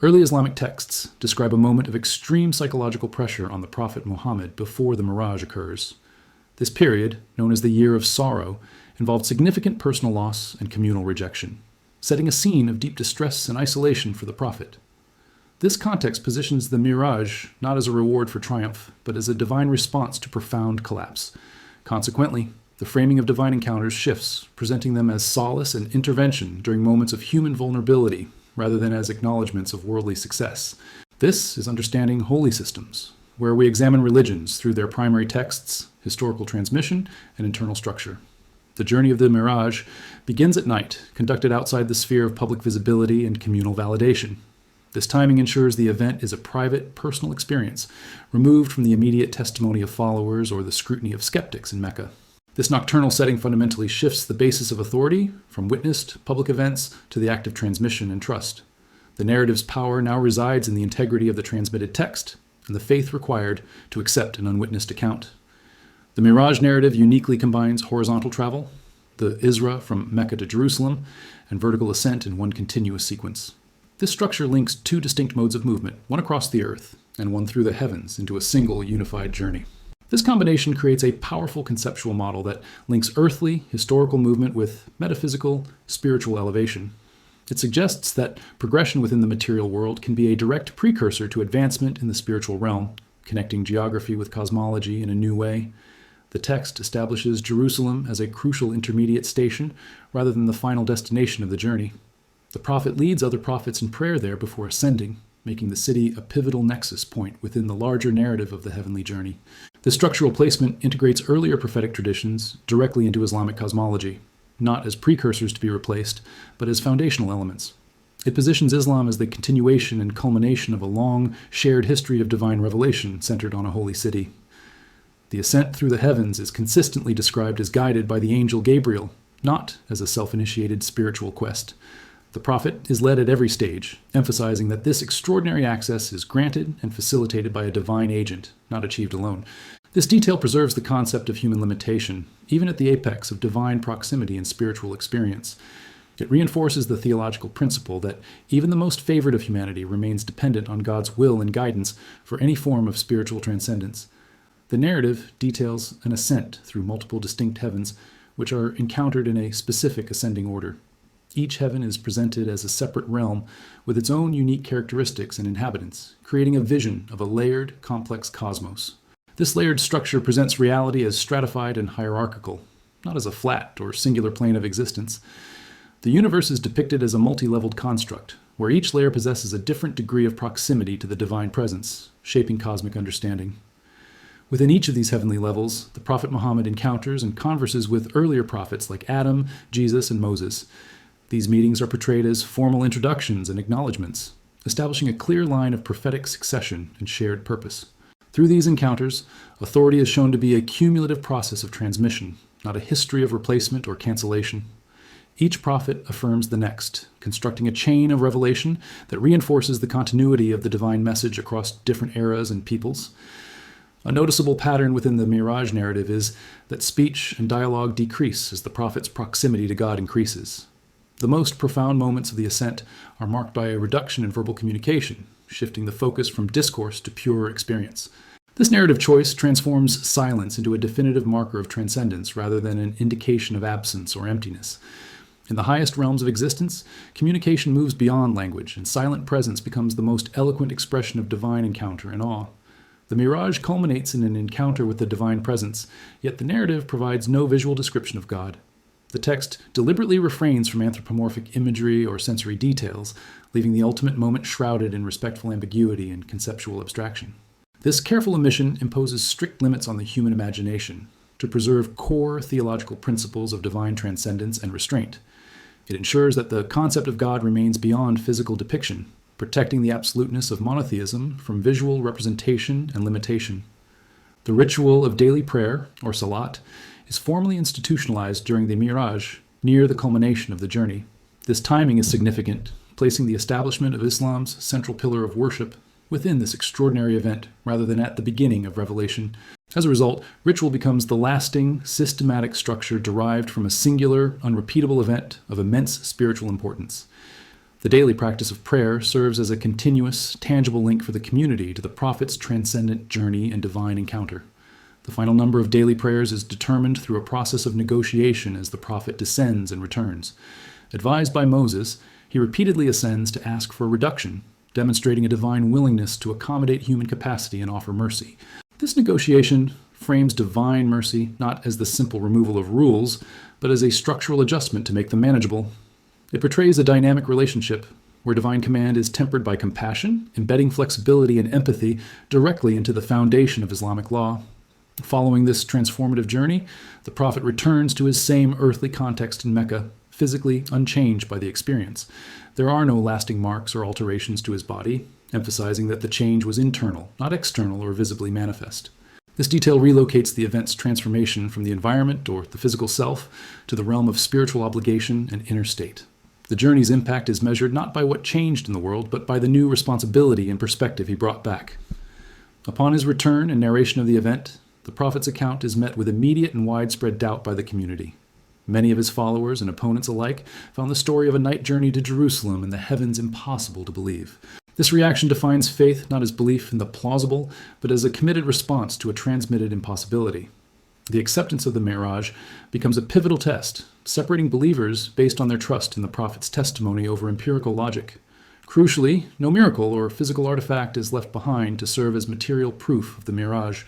Early Islamic texts describe a moment of extreme psychological pressure on the Prophet Muhammad before the Mi'raj occurs. This period, known as the Year of Sorrow, involved significant personal loss and communal rejection, setting a scene of deep distress and isolation for the Prophet. This context positions the Mi'raj not as a reward for triumph, but as a divine response to profound collapse. Consequently, the framing of divine encounters shifts, presenting them as solace and intervention during moments of human vulnerability, rather than as acknowledgments of worldly success. This is understanding holy systems, where we examine religions through their primary texts, historical transmission, and internal structure. The journey of the Mi'raj begins at night, conducted outside the sphere of public visibility and communal validation. This timing ensures the event is a private, personal experience, removed from the immediate testimony of followers or the scrutiny of skeptics in Mecca. This nocturnal setting fundamentally shifts the basis of authority from witnessed public events to the act of transmission and trust. The narrative's power now resides in the integrity of the transmitted text and the faith required to accept an unwitnessed account. The Mi'raj narrative uniquely combines horizontal travel, the Isra from Mecca to Jerusalem, and vertical ascent in one continuous sequence. This structure links two distinct modes of movement, one across the earth and one through the heavens, into a single unified journey. This combination creates a powerful conceptual model that links earthly, historical movement with metaphysical, spiritual elevation. It suggests that progression within the material world can be a direct precursor to advancement in the spiritual realm, connecting geography with cosmology in a new way. The text establishes Jerusalem as a crucial intermediate station rather than the final destination of the journey. The prophet leads other prophets in prayer there before ascending, making the city a pivotal nexus point within the larger narrative of the heavenly journey. This structural placement integrates earlier prophetic traditions directly into Islamic cosmology, not as precursors to be replaced, but as foundational elements. It positions Islam as the continuation and culmination of a long, shared history of divine revelation centered on a holy city. The ascent through the heavens is consistently described as guided by the angel Gabriel, not as a self-initiated spiritual quest. The prophet is led at every stage, emphasizing that this extraordinary access is granted and facilitated by a divine agent, not achieved alone. This detail preserves the concept of human limitation, even at the apex of divine proximity and spiritual experience. It reinforces the theological principle that even the most favored of humanity remains dependent on God's will and guidance for any form of spiritual transcendence. The narrative details an ascent through multiple distinct heavens, which are encountered in a specific ascending order. Each heaven is presented as a separate realm with its own unique characteristics and inhabitants, creating a vision of a layered, complex cosmos. This layered structure presents reality as stratified and hierarchical, not as a flat or singular plane of existence. The universe is depicted as a multi-leveled construct, where each layer possesses a different degree of proximity to the divine presence, shaping cosmic understanding. Within each of these heavenly levels, the Prophet Muhammad encounters and converses with earlier prophets like Adam, Jesus, and Moses. These meetings are portrayed as formal introductions and acknowledgments, establishing a clear line of prophetic succession and shared purpose. Through these encounters, authority is shown to be a cumulative process of transmission, not a history of replacement or cancellation. Each prophet affirms the next, constructing a chain of revelation that reinforces the continuity of the divine message across different eras and peoples. A noticeable pattern within the Mi'raj narrative is that speech and dialogue decrease as the prophet's proximity to God increases. The most profound moments of the ascent are marked by a reduction in verbal communication, shifting the focus from discourse to pure experience. This narrative choice transforms silence into a definitive marker of transcendence rather than an indication of absence or emptiness. In the highest realms of existence, communication moves beyond language, and silent presence becomes the most eloquent expression of divine encounter and awe. The Mi'raj culminates in an encounter with the divine presence, yet the narrative provides no visual description of God. The text deliberately refrains from anthropomorphic imagery or sensory details, leaving the ultimate moment shrouded in respectful ambiguity and conceptual abstraction. This careful omission imposes strict limits on the human imagination to preserve core theological principles of divine transcendence and restraint. It ensures that the concept of God remains beyond physical depiction, protecting the absoluteness of monotheism from visual representation and limitation. The ritual of daily prayer, or salat, is formally institutionalized during the Mi'raj, near the culmination of the journey. This timing is significant, placing the establishment of Islam's central pillar of worship within this extraordinary event, rather than at the beginning of revelation. As a result, ritual becomes the lasting, systematic structure derived from a singular, unrepeatable event of immense spiritual importance. The daily practice of prayer serves as a continuous, tangible link for the community to the prophet's transcendent journey and divine encounter. The final number of daily prayers is determined through a process of negotiation as the prophet descends and returns. Advised by Moses, he repeatedly ascends to ask for a reduction, demonstrating a divine willingness to accommodate human capacity and offer mercy. This negotiation frames divine mercy not as the simple removal of rules, but as a structural adjustment to make them manageable. It portrays a dynamic relationship where divine command is tempered by compassion, embedding flexibility and empathy directly into the foundation of Islamic law. Following this transformative journey, the prophet returns to his same earthly context in Mecca, physically unchanged by the experience. There are no lasting marks or alterations to his body, emphasizing that the change was internal, not external or visibly manifest. This detail relocates the event's transformation from the environment or the physical self to the realm of spiritual obligation and inner state. The journey's impact is measured not by what changed in the world, but by the new responsibility and perspective he brought back. Upon his return and narration of the event, the prophet's account is met with immediate and widespread doubt by the community. Many of his followers and opponents alike found the story of a night journey to Jerusalem and the heavens impossible to believe. This reaction defines faith not as belief in the plausible, but as a committed response to a transmitted impossibility. The acceptance of the Mi'raj becomes a pivotal test, separating believers based on their trust in the prophet's testimony over empirical logic. Crucially, no miracle or physical artifact is left behind to serve as material proof of the Mi'raj.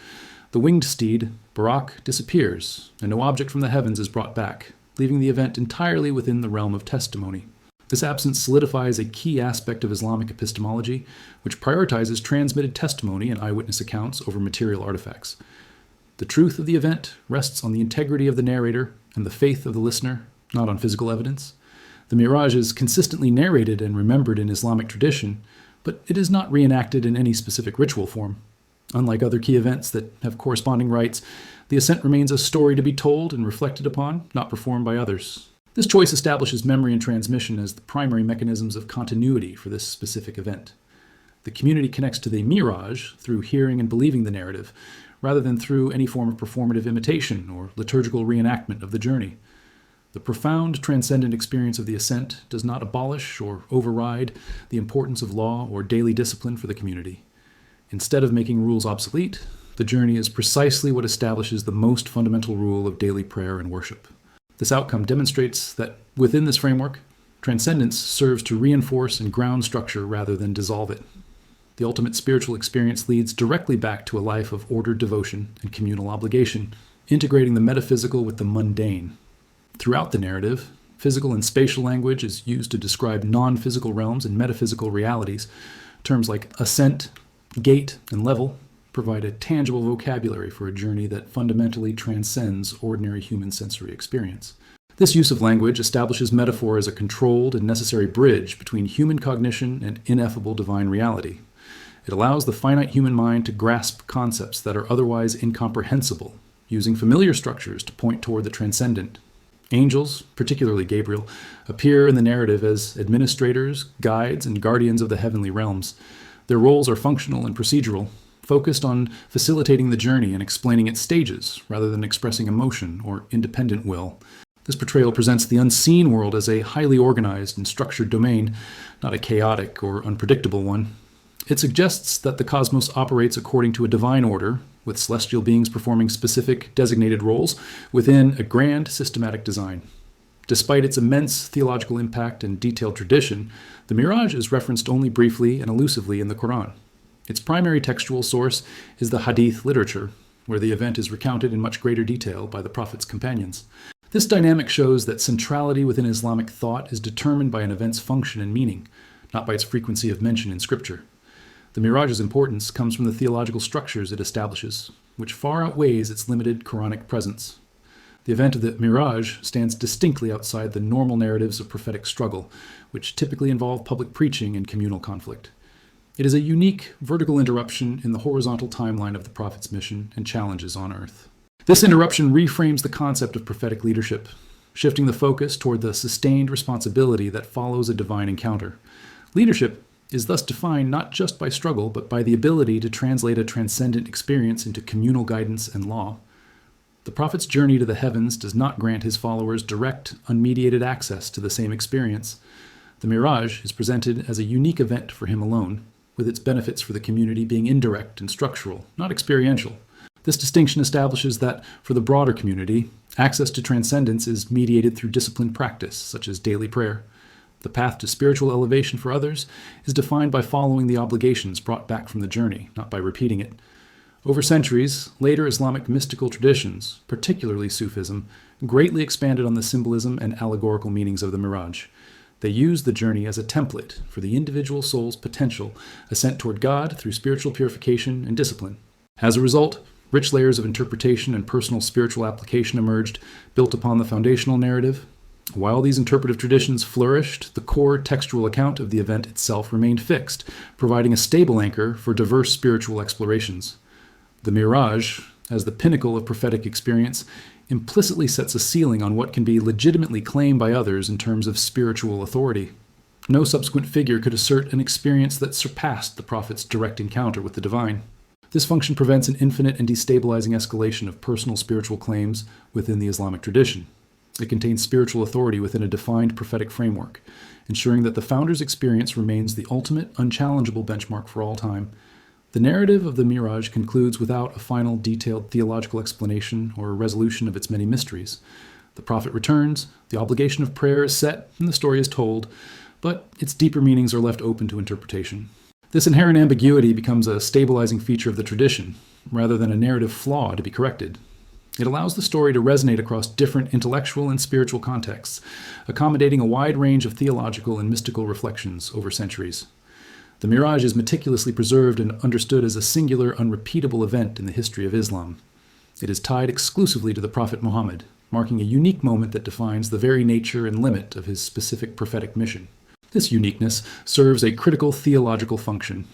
The winged steed, Barak, disappears, and no object from the heavens is brought back, leaving the event entirely within the realm of testimony. This absence solidifies a key aspect of Islamic epistemology, which prioritizes transmitted testimony and eyewitness accounts over material artifacts. The truth of the event rests on the integrity of the narrator and the faith of the listener, not on physical evidence. The Mi'raj is consistently narrated and remembered in Islamic tradition, but it is not reenacted in any specific ritual form. Unlike other key events that have corresponding rites, the ascent remains a story to be told and reflected upon, not performed by others. This choice establishes memory and transmission as the primary mechanisms of continuity for this specific event. The community connects to the Miraj through hearing and believing the narrative, rather than through any form of performative imitation or liturgical reenactment of the journey. The profound transcendent experience of the ascent does not abolish or override the importance of law or daily discipline for the community. Instead of making rules obsolete, the journey is precisely what establishes the most fundamental rule of daily prayer and worship. This outcome demonstrates that within this framework, transcendence serves to reinforce and ground structure rather than dissolve it. The ultimate spiritual experience leads directly back to a life of ordered devotion and communal obligation, integrating the metaphysical with the mundane. Throughout the narrative, physical and spatial language is used to describe non-physical realms and metaphysical realities. Terms like ascent, gate, and level provide a tangible vocabulary for a journey that fundamentally transcends ordinary human sensory experience. This use of language establishes metaphor as a controlled and necessary bridge between human cognition and ineffable divine reality. It allows the finite human mind to grasp concepts that are otherwise incomprehensible, using familiar structures to point toward the transcendent. Angels, particularly Gabriel, appear in the narrative as administrators, guides, and guardians of the heavenly realms. Their roles are functional and procedural, focused on facilitating the journey and explaining its stages, rather than expressing emotion or independent will. This portrayal presents the unseen world as a highly organized and structured domain, not a chaotic or unpredictable one. It suggests that the cosmos operates according to a divine order, with celestial beings performing specific, designated roles within a grand, systematic design. Despite its immense theological impact and detailed tradition, the Mi'raj is referenced only briefly and elusively in the Quran. Its primary textual source is the Hadith literature, where the event is recounted in much greater detail by the Prophet's companions. This dynamic shows that centrality within Islamic thought is determined by an event's function and meaning, not by its frequency of mention in Scripture. The Mi'raj's importance comes from the theological structures it establishes, which far outweighs its limited Quranic presence. The event of the Miraj stands distinctly outside the normal narratives of prophetic struggle, which typically involve public preaching and communal conflict. It is a unique vertical interruption in the horizontal timeline of the prophet's mission and challenges on earth. This interruption reframes the concept of prophetic leadership, shifting the focus toward the sustained responsibility that follows a divine encounter. Leadership is thus defined not just by struggle, but by the ability to translate a transcendent experience into communal guidance and law. The prophet's journey to the heavens does not grant his followers direct, unmediated access to the same experience. The The Miraj is presented as a unique event for him alone, with its benefits for the community being indirect and structural, not experiential. This distinction establishes that, for the broader community, access to transcendence is mediated through disciplined practice, such as daily prayer. The path to spiritual elevation for others is defined by following the obligations brought back from the journey, not by repeating it. Over centuries, later Islamic mystical traditions, particularly Sufism, greatly expanded on the symbolism and allegorical meanings of the Miraj. They used the journey as a template for the individual soul's potential ascent toward God through spiritual purification and discipline. As a result, rich layers of interpretation and personal spiritual application emerged, built upon the foundational narrative. While these interpretive traditions flourished, the core textual account of the event itself remained fixed, providing a stable anchor for diverse spiritual explorations. The Miraj, as the pinnacle of prophetic experience, implicitly sets a ceiling on what can be legitimately claimed by others in terms of spiritual authority. No subsequent figure could assert an experience that surpassed the prophet's direct encounter with the divine. This function prevents an infinite and destabilizing escalation of personal spiritual claims within the Islamic tradition. It contains spiritual authority within a defined prophetic framework, ensuring that the founder's experience remains the ultimate, unchallengeable benchmark for all time. The narrative of the Miraj concludes without a final, detailed theological explanation or a resolution of its many mysteries. The prophet returns, the obligation of prayer is set, and the story is told, but its deeper meanings are left open to interpretation. This inherent ambiguity becomes a stabilizing feature of the tradition, rather than a narrative flaw to be corrected. It allows the story to resonate across different intellectual and spiritual contexts, accommodating a wide range of theological and mystical reflections over centuries. The Miraj is meticulously preserved and understood as a singular, unrepeatable event in the history of Islam. It is tied exclusively to the Prophet Muhammad, marking a unique moment that defines the very nature and limit of his specific prophetic mission. This uniqueness serves a critical theological function.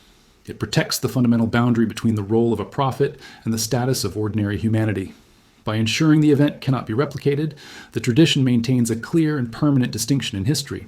It protects the fundamental boundary between the role of a prophet and the status of ordinary humanity. By ensuring the event cannot be replicated, the tradition maintains a clear and permanent distinction in history,